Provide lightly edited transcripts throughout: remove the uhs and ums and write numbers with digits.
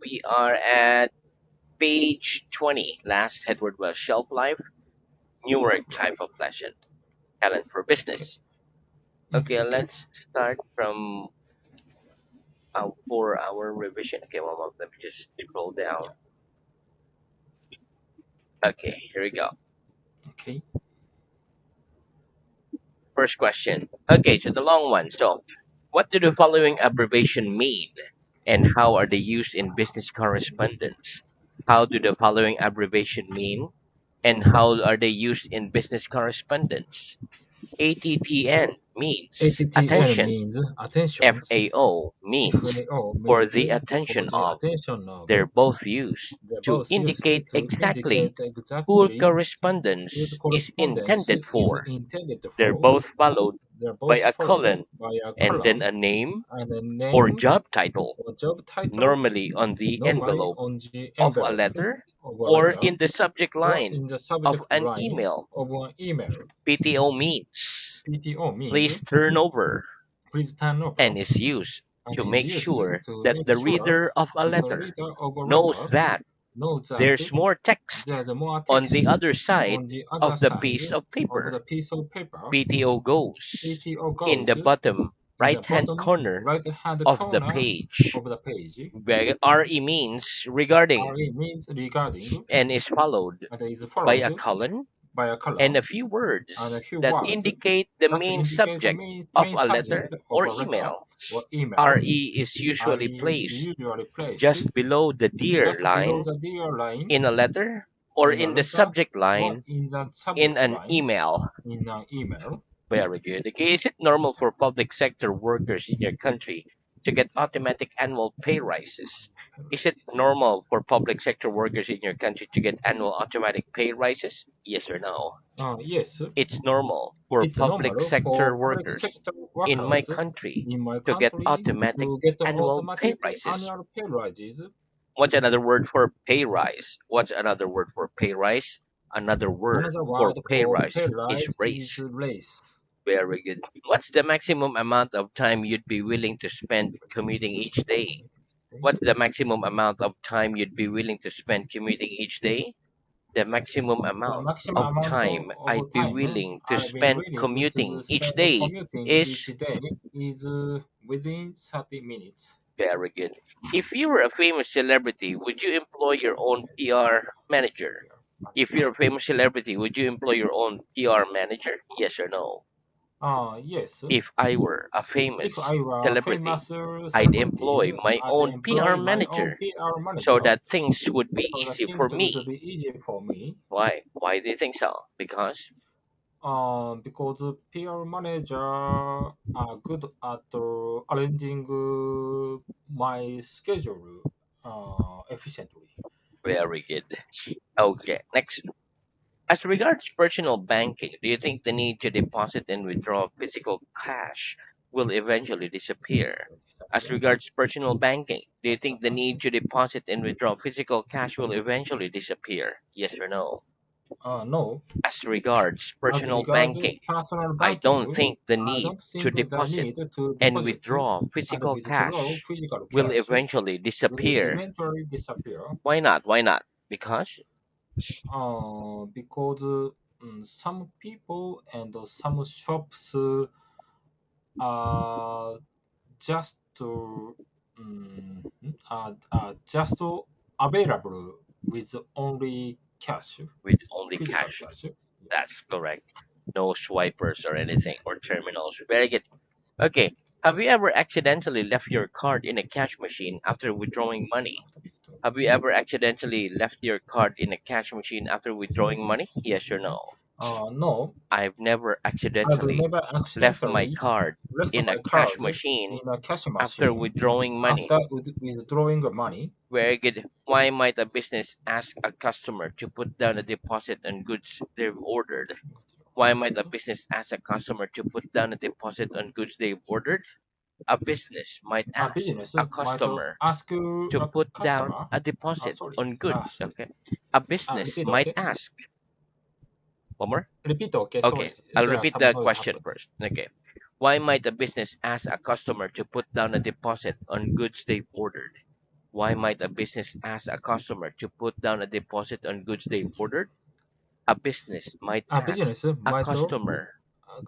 We are at page 20. Last headword was shelf life, numeric type of lesson, talent for Okay. business. Okay, Okay. let's start from our 4 hour revision. Okay, one moment, let me just scroll down. Yeah. Okay, here we go. Okay. First question. Okay, so the long one. So, what do the following abbreviation mean, and how are they used in business correspondence? How do the following abbreviation mean, and how are they used in business correspondence? ATTN means ATTN attention. means attentions. FAO means FAO for means the for attention the of. attention of. They're both used They to both used indicate to exactly indicate who exactly whose correspondence is correspondence intended is for. intended They're for. both followed They're by both a followed colon by a and then column a name and a or name job title, or job title, normally on the normally envelope on the of a envelope letter of a or letter in the subject or line in the of subject an line email. of an email. PTO means PTO means please turn over please turn over and is used and to is make used sure to that make the sure reader of a that the letter reader of a knows letter that knows that there's more text there's more on the text other side on the other of the side piece of of paper. the piece of paper. PTO goes PTO in goes the bottom in the right hand bottom corner right hand of the corner page. of the page. Where RE means regarding RE means regarding and is followed and is by followed a colon by a and column a few and a words few that words indicate the that main indicate the subject main of a subject letter of or a letter email. or email. RE is usually RE is placed usually placed just below the dear just below line the dear line in a letter or in a in the letter subject or line in the in subject an line email. in an email. Very good. Okay, is it normal for public sector workers in your country to get automatic annual pay rises? Is it normal for public sector workers in your country to get annual automatic pay rises? Yes or no? Yes, It's normal for it's public normal for sector public workers sector in my workers country in my to get country automatic to get annual pay automatic rises. annual pay rises. What's another word for pay rise? What's another word for pay rise? Another word Another for word pay for pay rise is rise is raise. race. Very good. What's the maximum amount of time you'd be willing to spend commuting each day? What's the maximum amount of time you'd be willing to spend commuting each day? The maximum The amount maximum of amount time of I'd be time willing to I've been spend willing to commuting each spend day commuting each is day is within 30 minutes. very good. If you were a famous celebrity, would you employ your own PR manager? If you're a famous celebrity, would you employ your own PR manager? Yes or no? Yes. If I were a If famous I were a celebrity, famous I'd celebrities, employ my I'd own PR employ my own manager PR so manager that things would be so that easy for things would me. be easy for me. Why? Why do you think so? Because Because PR manager are good at arranging my schedule efficiently. very good. Okay, next. As regards personal banking, do you think the need to deposit and withdraw physical cash will eventually disappear? As regards personal banking, do you think the need to deposit and withdraw physical cash will eventually disappear? Yes or no? No, As regards as personal regards banking, personal I banking, don't think the I need don't to think the deposit need to and deposit withdraw and physical withdraw cash physical will cash eventually will disappear. eventually disappear. Why not? Why not? Because Because some people and some shops are just just available with only cash, with only physical cash. cash. Yeah. That's correct. No swipers or anything or terminals. Very good. Okay. Have you ever accidentally left your card in a cash machine after withdrawing money? Have you ever accidentally left your card in a cash machine after withdrawing money? Yes or no? No, I've never I've accidentally never left my accidentally card left in a my cash cards machine in a cash after machine withdrawing money. after withdrawing the money. Very good. Why might a business ask a customer to put down a deposit on goods they've ordered? Why might a business ask a customer to put down a deposit on goods they've ordered? A business might A ask business a might customer ask to a put down customer. a deposit Sorry. on goods. Sorry. Okay. A business Repeat, might okay? ask. One more? Repeat, okay? Okay. Sorry. I'll There are repeat some the noise question happened. first. Okay. Why might a business ask a customer to put down a deposit on goods they've ordered? Why might a business ask a customer to put down a deposit on goods they've ordered? A business might A ask business a might customer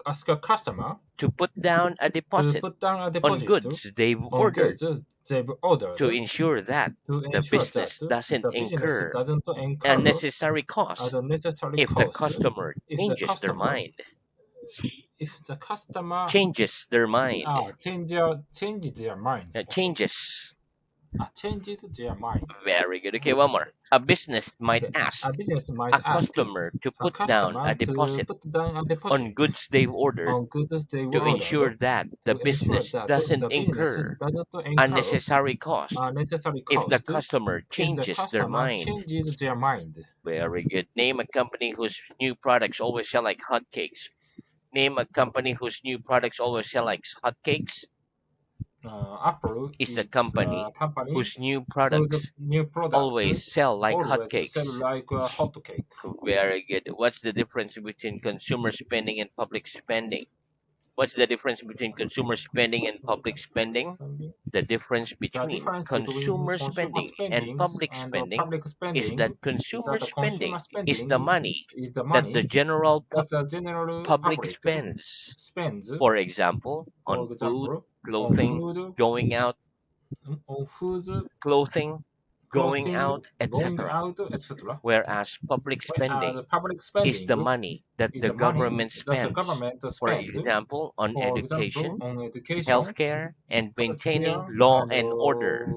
ask a customer to put down a to deposit put down a on deposit goods they've on ordered goods they've ordered to ensure that to the ensure that business doesn't the business incur doesn't incur unnecessary cost unnecessary if the cost customer if the changes their customer mind. if the customer Changes their mind. changes their minds. Okay. Changes. Changes their mind. Very good. Okay, one more. A business might Okay. ask A business might a ask customer to a put down a customer to deposit put down a on deposit goods they've ordered on goods they to ordered ensure that the to ensure business that doesn't the business incur doesn't incur unnecessary cost unnecessary if the cost customer if the changes their customer mind. changes their mind. Very good. Name a company whose new products always sell like hotcakes. Name a company whose new products always sell like hotcakes. Apple Is a is a company company whose new whose products new products always sell like always sell hotcakes. like a hot cake. Very good. What's the difference between consumer spending and public spending? What's the difference between consumer spending and public spending? Spending. The difference The between difference between consumer consumer spending and spendings public and spending public is that spending is consumer that the consumer spending is the spending money is the that the money general that the general public public spends. spends, For example, on for food, example, on clothing, food, going out, on food, clothing, going clothing, out, going etc. out, etc. Whereas public Whereas spending public is the spending money that is the the money government that the spends. government For spends, example, on for example, education, on education, healthcare, and maintaining healthcare, law and and order.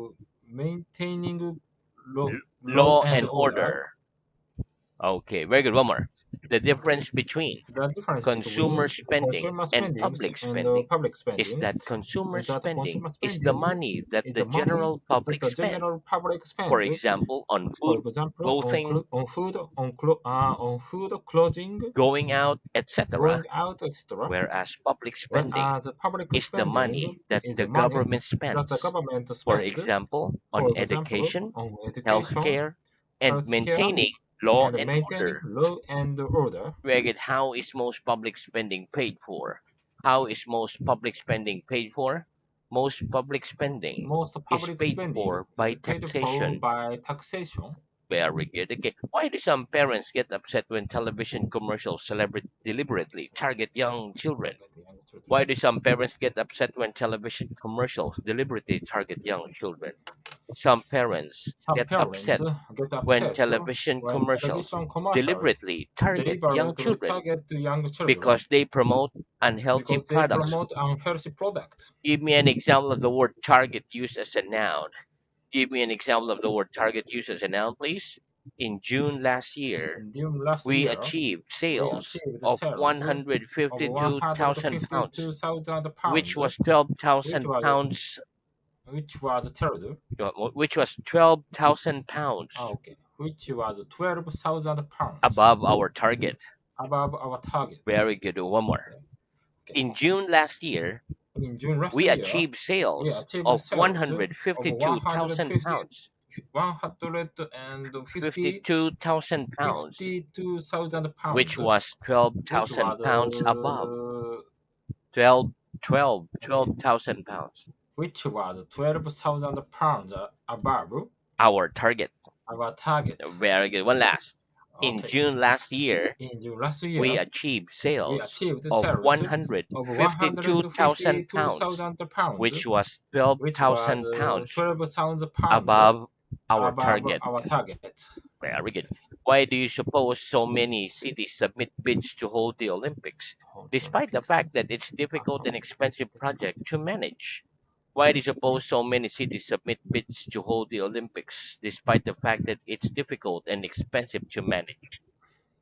maintaining law Law and and order. order. Okay, very good. One more. The difference between The difference consumer between spending consumer and spendings public and spending public is spending that consumer is that spending consumer is the spending money that is the the money general that public the spend. general public For spend. example, on For food, example, clothing, on food, on food, clothing, going out, etc. going out, etc. Whereas public spending Whereas the public is the spending money that is the the money government that the spends. government For spend. example, on For example, education, on education, healthcare, and healthcare, maintaining law and and maintaining order. law and order. Regard how is most public spending paid for? How is most public spending paid for? Most public spending Most is public paid spending for is by paid for taxation. by taxation. Very good. Okay. Why do some parents get upset when television commercials deliberately target young children? Targeting young Why children. do some parents get upset when television commercials deliberately target young children? Some parents Some get parents upset get when upset television when commercials television commercials deliberately target young deliberately children target to young children because they promote unhealthy because they products. promote unhealthy product. Give me an example of the word target used as a noun. Give me an example of the word target used as a noun, please. In June last year, During last we year, achieved we sales achieved of sales of 152,000 pounds, 152,000 which pounds, was which 12,000 was pounds, which was terrible. which was 12,000 pounds Okay, which was 12,000 pounds above our target. above our target. Very good. One more. Okay. Okay. In June last year, In June last we year, achieved we sales achieved of sales of 152,000 pounds. 150 52,000 pounds, 52,000 which pounds, was which was 12,000 pounds above 12, okay, 12,000 pounds, 12,000 pounds above our target. our target. Very good. One last. In Okay. June last year, In June last we year, achieved we sales achieved of sales of 152,000 pounds, 152,000 pounds, which was which was 12,000 pounds 12,000 pounds above our above target. our target. Very good. Why do you suppose so many cities submit bids to hold the Olympics, Hold the despite the Olympics. fact that it's difficult and expensive project to manage? Why do you suppose so many cities submit bids to hold the Olympics, despite the fact that it's difficult and expensive to manage?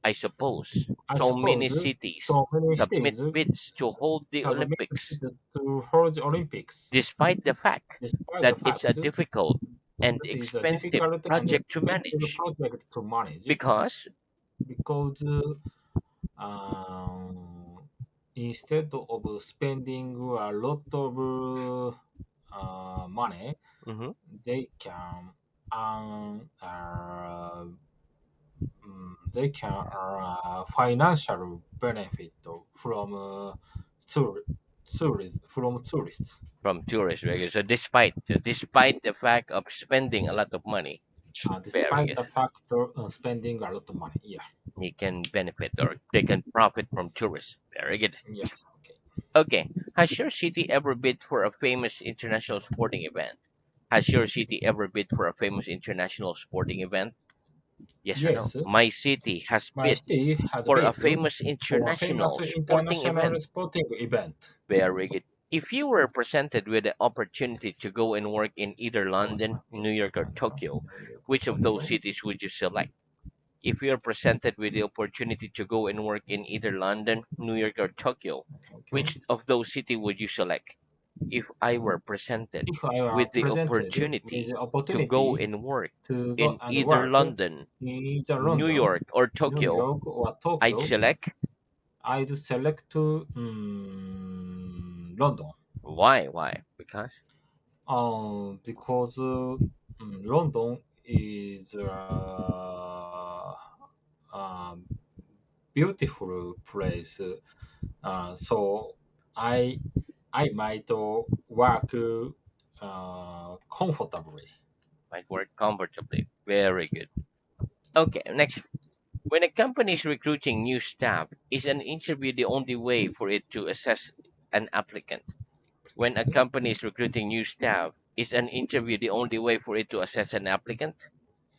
I suppose I so many suppose cities so many submit cities bids to hold the submit Olympics, bid to hold the Olympics, despite the fact despite the that it's fact a difficult and that is a expensive difficult and project to expensive manage. project to manage Because because um, instead of spending a lot of money, mhm, they can earn they can earn financial benefit from tour. tourists. from tourists. Very good. So despite the fact of spending a lot of money, very Despite good, the factor spending a lot of money. Yeah. he can benefit or they can profit from tourists. Very good. Yes. Okay. Okay. Has your city ever bid for a famous international sporting event? Has your city ever bid for a famous international sporting event? Yes or no? Yes. My city has My bid city had for a bid famous for a famous international sporting international event. sporting event. Very good. If you were presented with the opportunity to go and work in either London, New York, or Tokyo, which of those Tokyo. cities would you select? If you are presented with the opportunity to go and work in either London, New York, or Tokyo, Tokyo. which of those cities would you select? If I were presented If I are with the presented with opportunity the to go opportunity and work to go in and either work London, in either New London, York, or New Tokyo, York, or I'd Tokyo, select I'd select London. why? Because Because London is a beautiful place. So I I might work comfortably. might work comfortably. Very good. Okay, next. When a company is recruiting new staff, is an interview the only way for it to assess an applicant? When a company is recruiting new staff, is an interview the only way for it to assess an applicant?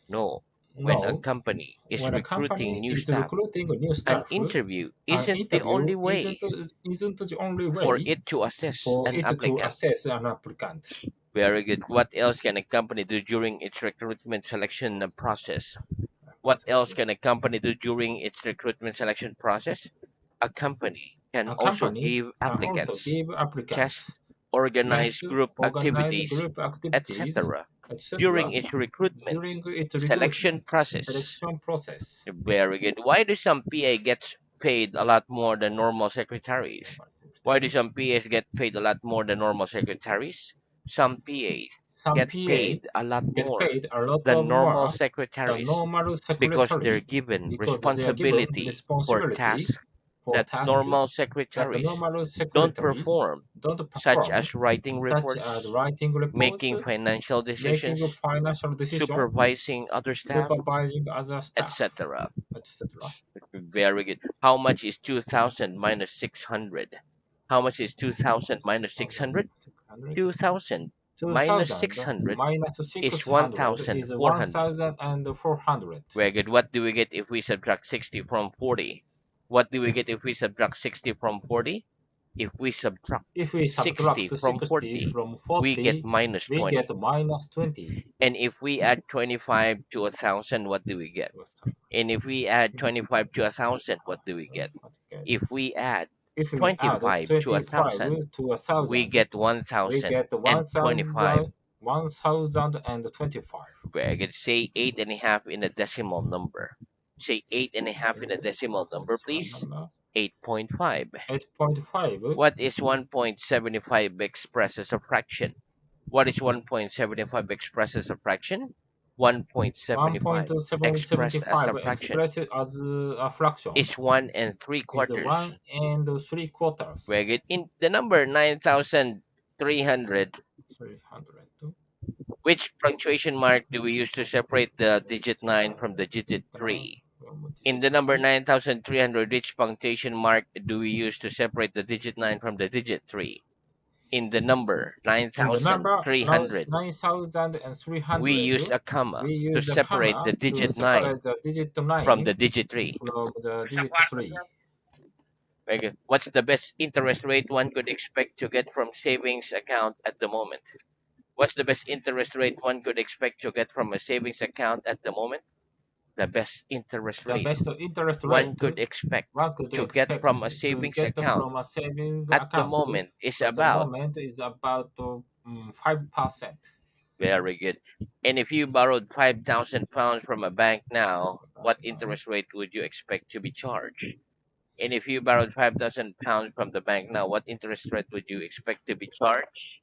No. When a No, company is when a recruiting company new is staff, recruiting a new an staff, interview an isn't the only interview way isn't the only for way it to assess for an it to applicant. assess an applicant. Very good. What else can a company do during its recruitment selection process? What Process. else can a company do during its recruitment selection process? A company can A also company give can also applicants give applicants tests, organize test, group organize activities, group activities, etc. during etc. its recruitment during its selection recruitment process. selection process. Very good. Why do some PA get paid a lot more than normal secretaries? Why do some PAs get paid a lot more than normal secretaries? Some PAs Some get PA paid a lot get more paid a lot of than normal more than secretaries normal because they're secretary given because they are given responsibility for responsibility tasks for that tasks normal that the secretaries normal don't secretaries perform, don't such perform, as writing such as reports, writing reports, making financial making a decisions, financial decision, supervising other staff, supervising other staff, etc. etc. Very good. How much is 2000 minus 600? How much is 2000 minus 600? 2,600. 2000 minus 2,000 600 minus is 600 is 1400. 1,400. Very good. What do we get if we subtract 60 from 40? What do we get if we subtract 60 from 40? If we subtract If we 60 subtract from 60 40, from we get 40, minus we 20. get minus 20. And if we add 25 to 1000, what do we get? And if we add 25 to 1000, what do we get? If we add If we add 25 to 1000, 25 to we 1,000, get we get 1025. 1,025. Very good. Say eight and a half in a decimal number. Say eight and a half in a decimal number, please. 8.5. 8.5. What is 1.75 expressed as a fraction? What is 1.75 expressed as a fraction? 1.75 expressed as 1.775 a fraction expressed as a fraction is 1 and 3 is quarters. 1 and 3 quarters. Very good. In the number 9,300, 300. which punctuation mark do we use to separate the digit 9 from the digit 3? In the number 3. 9,300, which punctuation mark do we use to separate the digit 9 from the digit 3? In the number In the number 9,300, we 9,300, use a comma we to use the separate the comma to digit 9 separate the digit from the 9 digit 3. from the digit 3. Very good. What's the best interest rate one could expect to get from savings account at the moment? What's the best interest rate one could expect to get from a savings account at the moment? The best interest The rate best interest one rate could expect one could to get expect from a to savings get account from a saving at the account moment is at the about. moment is about 5%. Very good. And if you borrowed £5,000 from a bank now, what interest rate would you expect to be charged? And if you borrowed £5,000 from the bank now, what interest rate would you expect to be charged?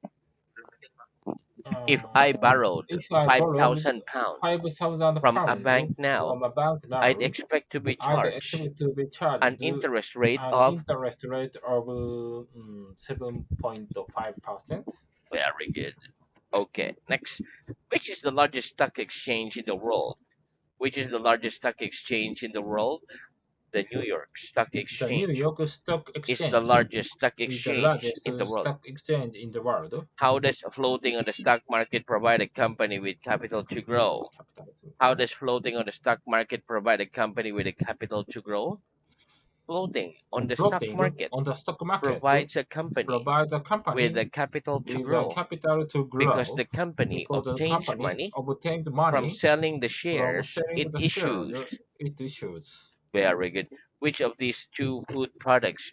If I borrowed If I borrowed £5,000 5,000 from a pounds bank now, from a bank I'd now, expect to be I'd charged expect to be an charged interest rate an of. interest rate of 7.5%. Very good. Okay, next. Which is the largest stock exchange in the world? Which is the largest stock exchange in the world? The New York Stock The New Exchange York Stock is the Exchange largest stock is the exchange largest in the world. stock exchange in the world. How does floating on the stock market provide a company with capital to grow? Capital to How grow. does floating on the stock market provide a company with a capital to grow? Floating on the stock Floating market on the stock market provides a company provides a with company a capital to with a grow capital to because grow the company because the obtains company money obtains from money selling the from shares selling it the shares issues. it issues. Very good. Which of these two food products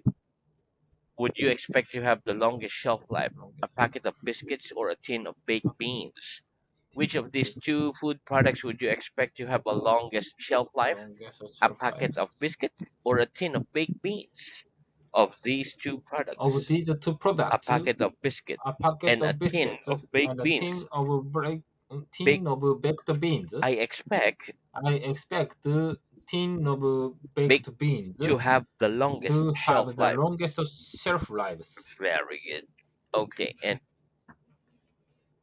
would you expect to have the longest shelf life? A Longest packet of biscuits or a tin of baked beans? Which of these two food products would you expect to have a longest shelf life? A shelf packet of lives. biscuit or a tin of baked beans? Of these two Of products, these two a products, packet of biscuit a packet and a of tin biscuits of and baked a beans. Bake, tin of baked beans. I expect I expect tin of bake baked beans to have the longest to shelf have the life. longest shelf lives. Very good. Okay, and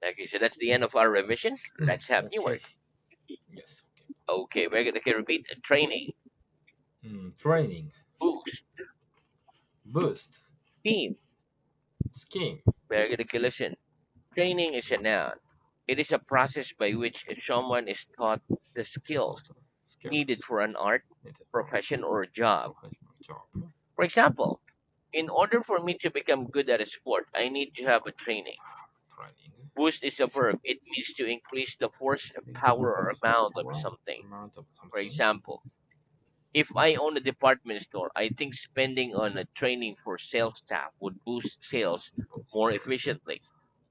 okay, so that's the end of our revision. Let's have new Okay. word. Yes. Okay. Okay, we're gonna repeat training, Training, boost, boost, team. scheme, We're gonna listen. Training is a noun. It is a process by which someone is taught the skills needed skills for an art, needed for profession, or job. professional job. For example, in order for me to become good at a sport, I need to have a training. Training. Boost is a verb. It means to increase the force, Increase the power, or force or amount of power something. amount of For something. example, if I own a department store, I think spending on a training for sales staff would boost sales Both more sales efficiently.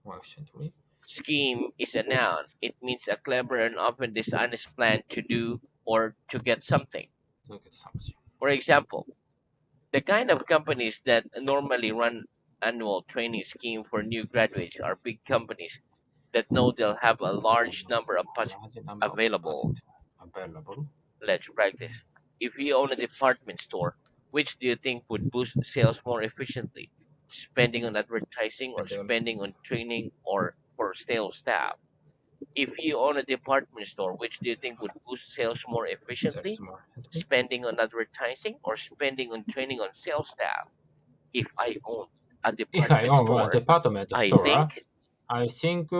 more efficiently. Scheme is a noun. It means a clever and often dishonest plan to do or to get something. Look at something. For example, the kind of companies that normally run annual training scheme for new graduates are big companies that know they'll have a large number of A large number of available. deposits available. Let's practice. If you own a department store, which do you think would boost sales more efficiently? Spending on advertising or And then spending on training or for sales staff? If you own a department store, which do you think would boost sales more sales efficiently? more efficiently. Spending on advertising or spending on training on sales staff? If I own a If I department own a store, department I store, think, I think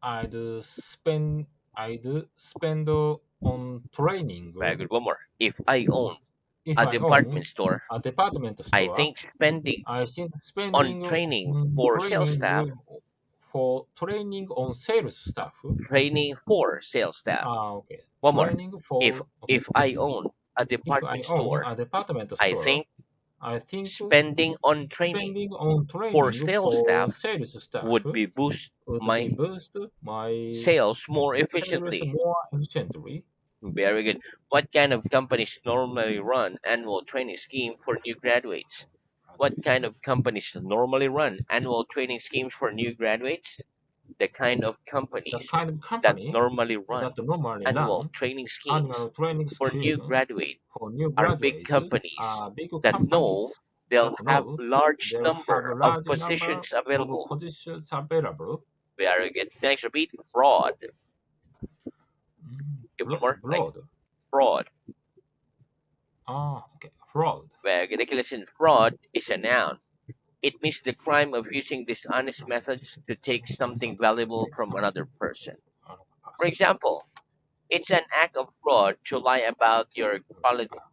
I'd spend I'd spend on training. very good, one more. If I own If a I own department store, a department I store, think spending I think on spending training on for sales training staff, for training on sales staff. training for sales staff. Okay. One more. Training If for okay. if I own a If I department own store, a department I store, think I think spending on training spending on for training sales for staff sales staff would be boost would be my boost my sales more sales efficiently. more efficiently. Very good. What kind of companies normally run annual training scheme for new graduates? What kind of companies normally run annual training schemes for new graduates? The kind of The companies kind of that company normally run that normally annual run training schemes annual training for new scheme graduates for new are big graduates companies are big that know companies they'll that have know large they'll have a number of large number positions of available. positions available. Very good. Next, repeat fraud. Give one more. Like Broad. fraud. Okay. Fraud. Very good. Listen, fraud is a noun. It means the crime of using dishonest methods to take Dishonest something method to valuable take from something another person. out of the For person. example, it's an act of fraud to lie about your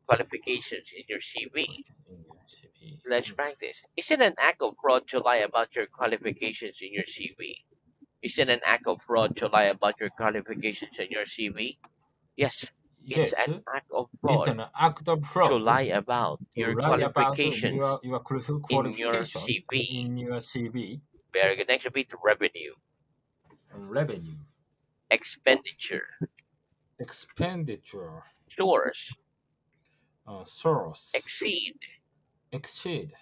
qualifications in your CV. In your CV. Let's practice. Is it an act of fraud to lie about your qualifications in your CV? Is it an act of fraud to lie about your qualifications in your CV? Yes, it's Yes, an act of it's fraud an act of to fraud lie about to your lie about qualifications your in your qualifications CV. in your CV. Very good. Next, repeat revenue, Revenue, expenditure, expenditure, source, source, exceed. exceed.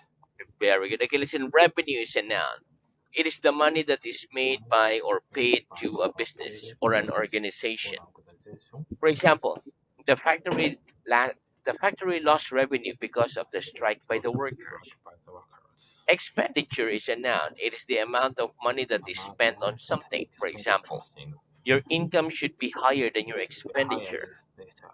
Very good. Okay, listen, revenue is a noun. It is the money that is made money by is or made paid by to a or paid business or to an a business or organization. an organization. For example, the the factory lost revenue because of the strike by Because the of the strike workers. by the workers. Expenditure is a noun. It is the amount of money that is Amount of spent on money that something. is For spent on example, something. your income should be higher than It your should be higher expenditure. than expenditure.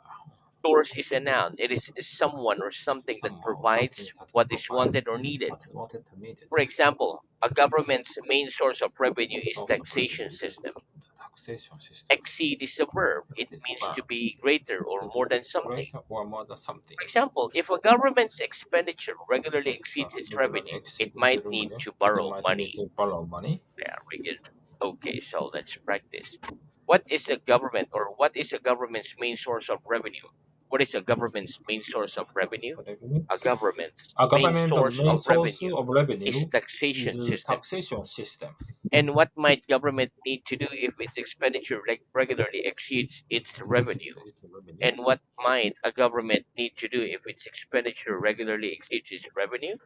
Source is a noun. It is someone or something that Somehow something provides that what is provides wanted or needed. what is wanted to need For it. example, a government's main source of revenue is Source of taxation revenue, system. the taxation system. Exceed is a verb. It Exceed means to verb be greater or to more be than something. greater or more than something. For example, if a government's expenditure regularly Expenditure exceeds its regularly revenue, it exceeds the might need revenue. to It borrow might need money. to borrow money. Yeah, we get. Okay, so let's practice. What is a government or what is a government's main source of revenue? What is a government's main source of Source revenue? of revenue. A government's A main government source main of source revenue of is revenue is taxation a system. taxation system. And what might government need to do if its expenditure regularly exceeds its revenue? It's a revenue. And what might a government need to do if its expenditure regularly exceeds its revenue?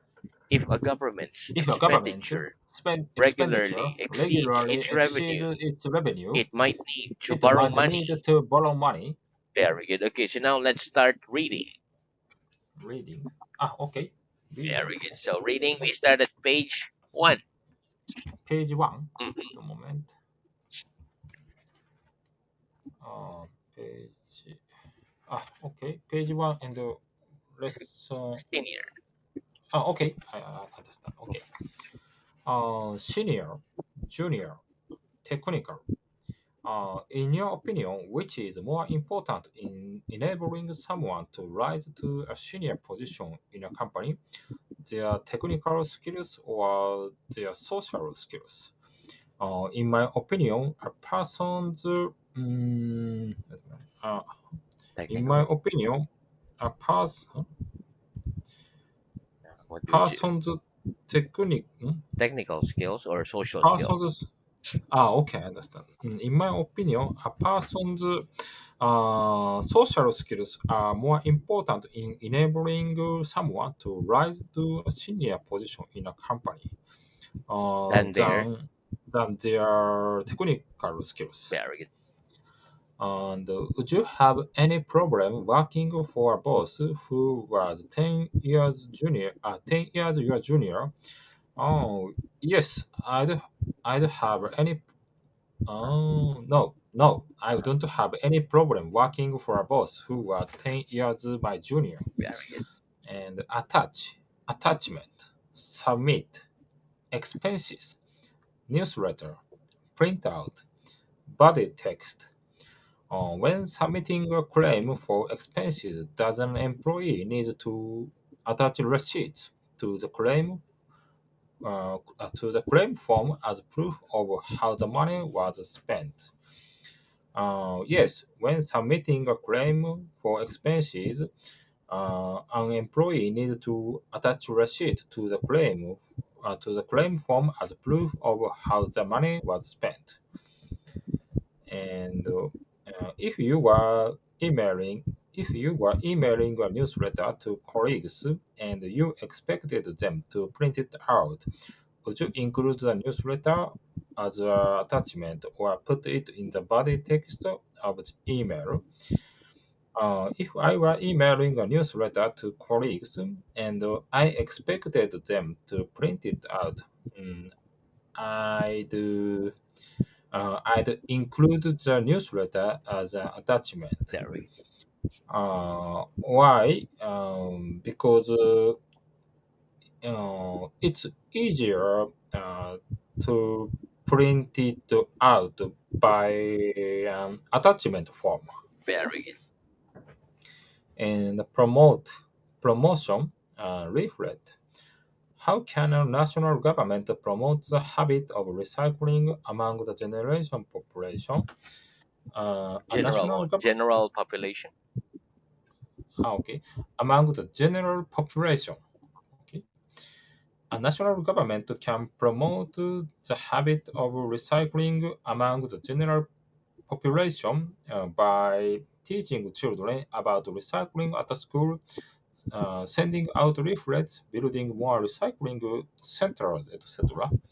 If a government's If a government expenditure spend expenditure regularly exceeds regularly its exceed revenue, its revenue, it might need to it borrow might money. need to borrow money. Very good. Okay, so now let's start reading. Reading. Ah, okay. Reading. Very good. So reading, we start at page one. Page one. Mhm. The moment. Page. Ah, okay. Page one and the lesson. Senior. Okay. I understand. Okay. Senior, junior, technical. In your opinion, which is more important in enabling someone to rise to a senior position in a company, their technical skills or their social skills? In my opinion, a person's uh, in my Technical. opinion, a What would you? person's technique, Technical skills or social skills? person's okay, I understand. In my opinion, a person's social skills are more important in enabling someone to rise to a senior position in a company uh, Than there. than than their technical skills. Very good. And would you have any problem working for a boss who was 10 years junior, 10 years your junior? Oh, yes, I'd have any. Oh, no, no, I don't have any problem working for a boss who was 10 years my junior. Very good. And attachment, submit, expenses, newsletter, printout, body text. When submitting a claim for expenses, does an employee need to attach receipts to the claim form as proof of how the money was spent? Yes, when submitting a claim for expenses, an employee needs to attach receipt to the claim form as proof of how the money was spent. And if you were emailing a newsletter to colleagues and you expected them to print it out, would you include the newsletter as an attachment or put it in the body text of the email? If I were emailing a newsletter to colleagues and I expected them to print it out, mm, I'd, I'd include the newsletter as an attachment. Very Why? Because it's easier to print it out by attachment form very good. and promotion leaflet. How can a national government promote the habit of recycling among the generation population? A national government, General population. okay, among the general population, okay, a national government can promote the habit of recycling among the general population by teaching children about recycling at the school, sending out leaflets, building more recycling centers, etc.